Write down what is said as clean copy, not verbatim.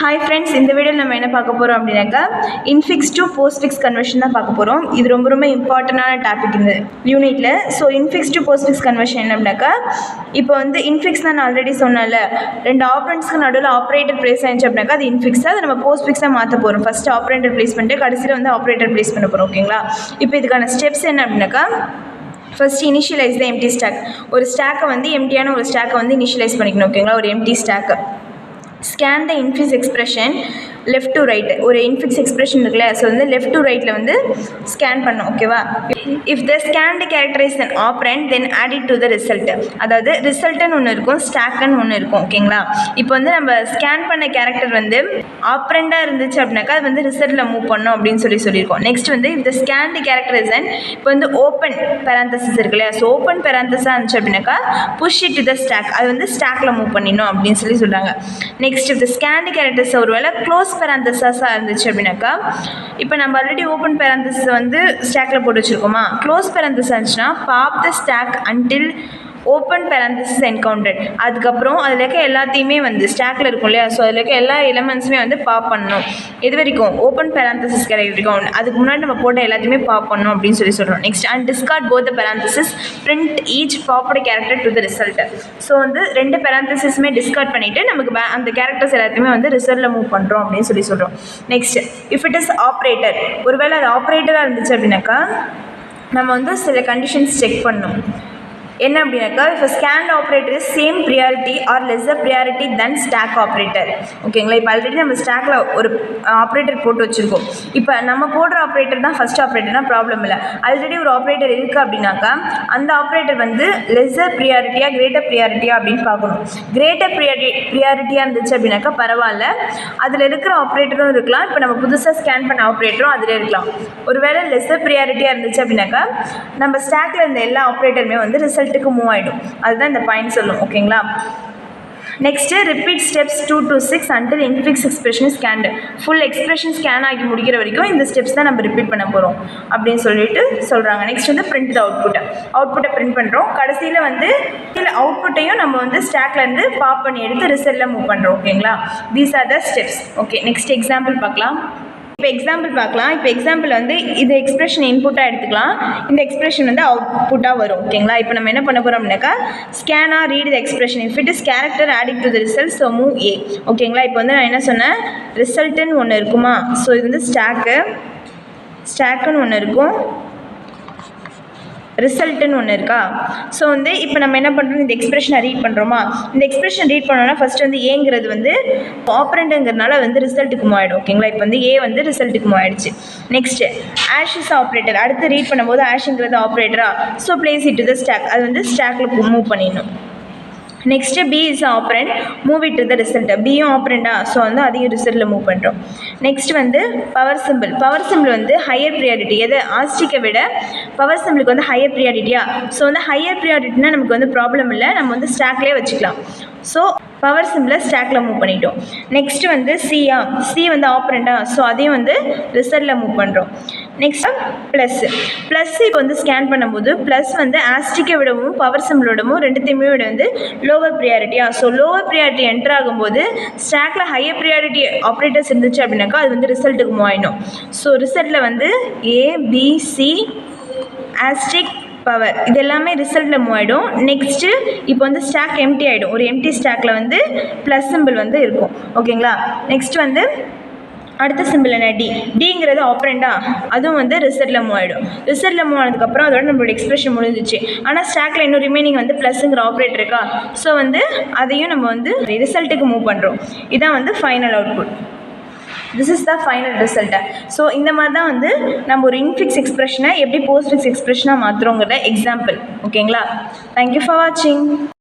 Hi friends, இந்த வீடியோவில் நம்ம என்ன பார்க்க போகிறோம் அப்படின்னாக்கா இன்ஃபிக்ஸ் டு போஸ்ட்ஃபிக்ஸ் கன்வர்ஷன் தான் பார்க்க போகிறோம். இது ரொம்ப இம்பார்ட்டண்டான டாபிக் இந்த யூனிட்டில். So infix to postfix conversion என்ன அப்படின்னாக்கா, இப்போ வந்து இன்ஃபிக்ஸ் நான் ஆல்ரெடி சொன்னால, ரெண்டு ஆப்ரண்ட்ஸ்க்கு நடுவில் ஆப்ரேட்டர் ப்ளேஸ் ஆயிடுச்சு அப்படின்னாக்கா அது இன்ஃபிக்ஸாக அதை நம்ம போஸ்ட்ஃபிக்ஸாக மாற்ற போகிறோம். ஃபஸ்ட்டு ஆப்ரேட்டர் ப்ளேஸ் பண்ணிட்டு கடைசியில் வந்து ஆப்ரேட்டர் ப்ளேஸ் பண்ண போகிறோம். ஓகேங்களா? இப்போ இதுக்கான ஸ்டெப்ஸ் என்ன அப்படின்னாக்கா, first initialize the empty stack. ஒரு ஸ்டாக்கை வந்து எம்டியான ஒரு ஸ்டாக்கை வந்து இனிஷியலைஸ் பண்ணிக்கணும். ஓகேங்களா? ஒரு empty stack. Scan the infix expression left to right. ஒரு இன்ஃபிக்ஸ் எக்ஸ்பிரஷன் இருக்குல்ல, ஸோ வந்து லெஃப்ட் டு ரைட்டில் வந்து ஸ்கேன் பண்ணும். ஓகேவா? If the scanned character is an operand then add it to the result. அதாவது ரிசல்ட்டுன்னு ஒன்று இருக்கும், ஸ்டாக்குன்னு ஒன்று இருக்கும். ஓகேங்களா? இப்போ வந்து நம்ம ஸ்கேன் பண்ண கேரக்டர் வந்து ஆப்ரண்டாக இருந்துச்சு அப்படின்னாக்கா அது வந்து ரிசல்ட்டில் மூவ் பண்ணோம் அப்படின்னு சொல்லியிருக்கோம். நெக்ஸ்ட் வந்து if the scanned characterise and இப்போ வந்து ஓப்பன் பெராந்தசிஸ் இருக்கு இல்லையா, ஸோ ஓப்பன் பெராந்தஸாக இருந்துச்சு அப்படின்னாக்கா push it to the stack, அது வந்து ஸ்டாக்கில் மூவ் பண்ணிடணும் அப்படின்னு சொல்கிறாங்க. Next if the scanned characters ஒரு வேளை க்ளோஸ் பெராந்தஸாக இருந்துச்சு அப்படின்னாக்கா, இப்போ நம்ம ஆல்ரெடி ஓப்பன் பெராந்தஸ் வந்து ஸ்டாக்கில் போட்டு வச்சுருக்கோமா, க்ளோஸ் பெராந்தஸ் இருந்துச்சுன்னா pop the stack until open parenthesis encountered. அதுக்கப்புறம் அதில் இருக்க எல்லாத்தையுமே வந்து ஸ்டாக்கில் இருக்கும் இல்லையா, ஸோ அதில் இருக்க எல்லா எலமெண்ட்ஸுமே வந்து பாப் பண்ணணும். எது வரைக்கும்? ஓப்பன் பெராந்தசிஸ் கிடைக்கும். அதுக்கு முன்னாடி நம்ம போட்ட எல்லாத்தையுமே பாப் பண்ணணும் அப்படின்னு சொல்கிறோம். Next and discard both the parenthesis print each popped character to the result. So வந்து ரெண்டு பெராந்தசிஸுமே டிஸ்கார்ட் பண்ணிவிட்டு நமக்கு அந்த கேரக்டர்ஸ் எல்லாத்தையுமே வந்து ரிசல்ட்டில் மூவ் பண்ணுறோம் அப்படின்னு சொல்கிறோம். Next if it is operator, ஒருவேளை அது ஆப்ரேட்டராக இருந்துச்சு அப்படின்னாக்கா நம்ம வந்து சில கண்டிஷன்ஸ் செக் பண்ணணும். என்ன அப்படின்னாக்கா, இப்போ scan operator is same priority or lesser priority then stack operator. ஓகேங்களா? இப்போ ஆல்ரெடி நம்ம ஸ்டாக்கில் ஒரு ஆப்ரேட்டர் போட்டு வச்சுருக்கோம். இப்போ நம்ம போடுற ஆப்ரேட்டர் தான் ஃபஸ்ட் ஆப்ரேட்டர்னால் ப்ராப்ளம் இல்லை. ஆல்ரெடி ஒரு ஆப்ரேட்டர் இருக்குது அப்படின்னாக்கா அந்த ஆப்ரேட்டர் வந்து லெஸ்ஸர் ப்ரியாரிட்டியா கிரேட்டர் ப்ரியாரிட்டியா அப்படின்னு பார்க்கணும். கிரேட்டர் ப்ரியாரிட்டியாக இருந்துச்சு அப்படின்னாக்கா பரவாயில்ல, அதில் இருக்கிற ஆப்ரேட்டரும் இருக்கலாம். இப்போ நம்ம புதுசாக ஸ்கேன் பண்ண ஆப்ரேட்டரும் அதில் இருக்கலாம். ஒருவேளை லெஸ்ஸர் ப்ரியாரிட்டியாக இருந்துச்சு அப்படின்னாக்கா நம்ம ஸ்டாக்கில் இருந்த எல்லா ஆப்ரேட்டருமே வந்து ரிசல்ட்டுக்கு மூவ் ஆகிடும். அதுதான் இந்த பாயிண்ட் சொல்லும். ஓகேங்களா? Next repeat steps 2 to 6 until infix expression scanned. Full expression scan ஆகி முடிக்கிற வரைக்கும் இந்த ஸ்டெப்ஸ் தான் நம்ம ரிப்பீட் பண்ண போகிறோம் அப்படின்னு சொல்லிட்டு சொல்கிறாங்க. நெக்ஸ்ட் வந்து பிரிண்ட் த அவுட்புட்டை பிரிண்ட் பண்ணுறோம். கடைசியில் வந்து அவுட்புட்டையும் நம்ம வந்து ஸ்டாக்லேருந்து பாப் பண்ணி எடுத்து ரிசல்ட்டில் மூவ் பண்ணுறோம். ஓகேங்களா? These are the steps. Okay, next example பார்க்கலாம். இப்போ எக்ஸாம்பிள் வந்து இது எக்ஸ்பிரஷன் இன்புட்டாக எடுத்துக்கலாம், இந்த எக்ஸ்பிரஷன் வந்து அவுட்புட்டாக வரும். ஓகேங்களா? இப்போ நம்ம என்ன பண்ண போகிறோம் அப்படின்னாக்கா scan or read the expression if it is character adding to the result so move A. ஓகேங்களா? இப்போ வந்து நான் என்ன சொன்னேன், ரிசல்ட்டுன்னு ஒன்று இருக்குமா, ஸோ இது வந்து ஸ்டாக்குன்னு ஒன்று இருக்கும், ரிசல்ட்டுன்னு ஒன்று இருக்கா. ஸோ வந்து இப்போ நம்ம என்ன பண்ணுறோம், இந்த எக்ஸ்பிரஷனை ரீட் பண்ணுறோமா, இந்த எக்ஸ்பிரஷன் ரீட் பண்ணோன்னா ஃபஸ்ட்டு வந்து ஏங்கிறது வந்து ஆப்ரண்ட்டுங்கிறதுனால வந்து ரிசல்ட்டுக்கு மூவ் ஆகிடும். ஓகேங்களா? இப்போ வந்து ஏ வந்து ரிசல்ட்டுக்கு மூவ் ஆகிடுச்சு. Next ash is operator. அடுத்து ரீட் பண்ணும்போது ஆஷுங்கிறது ஆப்ரேட்டரா, so place it to the stack, அது வந்து ஸ்டாக்கில் மூவ் பண்ணிடணும். Next B is operand, move it to the result. பியும் ஆப்ரண்டா, ஸோ வந்து அதையும் ரிசல்ட்டில் மூவ் பண்ணுறோம். நெக்ஸ்ட் வந்து பவர் சிம்பிள் வந்து ஹையர் ப்ரியாரிட்டி. எது ஆஸ்டிக்கை விட பவர் சிம்பிளுக்கு வந்து ஹையர் ப்ரியாரிட்டியா, ஸோ வந்து ஹையர் ப்ரியாரிட்டினா நமக்கு வந்து ப்ராப்ளம் இல்லை, நம்ம வந்து ஸ்டாக்லேயே வச்சுக்கலாம். ஸோ பவர் சிம்பிளை ஸ்டாக்கில் மூவ் பண்ணிட்டோம். நெக்ஸ்ட் வந்து சி வந்து ஆப்ரண்டா, ஸோ அதையும் வந்து ரிசல்ட்டில் மூவ் பண்ணுறோம். நெக்ஸ்ட் ப்ளஸ் இப்போ வந்து ஸ்கேன் பண்ணும்போது ப்ளஸ் வந்து ஆஸ்டிக்கை விடவும் பவர் சிம்பிளோடவும் ரெண்டுத்தையுமே விட வந்து லோவர் ப்ரியாரிட்டியா, ஸோ லோவர் ப்ரியாரிட்டி என்டர் ஆகும்போது ஸ்டாக்கில் ஹையர் ப்ரியாரிட்டி ஆப்ரேட்டர்ஸ் இருந்துச்சு அப்படின்னாக்கா அது வந்து ரிசல்ட்டுக்கு மூவ் ஆகிடும். ஸோ ரிசல்ட்டில் வந்து ஏபிசி ஆஸ்டிக் பவர் இது எல்லாமே ரிசல்ட்டில் மூவ் ஆகிடும். நெக்ஸ்ட்டு இப்போ வந்து ஸ்டாக் எம்டி ஆகிடும். ஒரு எம்டி ஸ்டாக்கில் வந்து ப்ளஸ் சிம்பிள் வந்து இருக்கும். ஓகேங்களா? நெக்ஸ்ட் வந்து அடுத்த சிம்பிள் என்ன, டிங்கிறது ஆப்ரண்டா, அதுவும் வந்து ரிசல்ட்டில் மூவ் ஆகிடும். ரிசல்ட்டில் மூவ் ஆனதுக்கப்புறம் அதோட நம்மளோட எக்ஸ்பிரஷன் முடிஞ்சிச்சு. ஆனால் ஸ்டாக்கில் இன்னும் ரிமைனிங் வந்து ப்ளஸ்ங்கிற ஆப்ரேட்டர் இருக்கா, ஸோ வந்து அதையும் நம்ம வந்து ரிசல்ட்டுக்கு மூவ் பண்ணுறோம். இதான் வந்து final output. This is the final result. So இந்த மாதிரி தான் வந்து நம்ம ஒரு இன்ஃபிக்ஸ் எக்ஸ்பிரஷனை எப்படி போஸ்ட்ஃபிக்ஸ் எக்ஸ்பிரஷனாக மாற்றுறோங்கிற எக்ஸாம்பிள். ஓகேங்களா? தேங்க்யூ ஃபார் வாட்சிங்.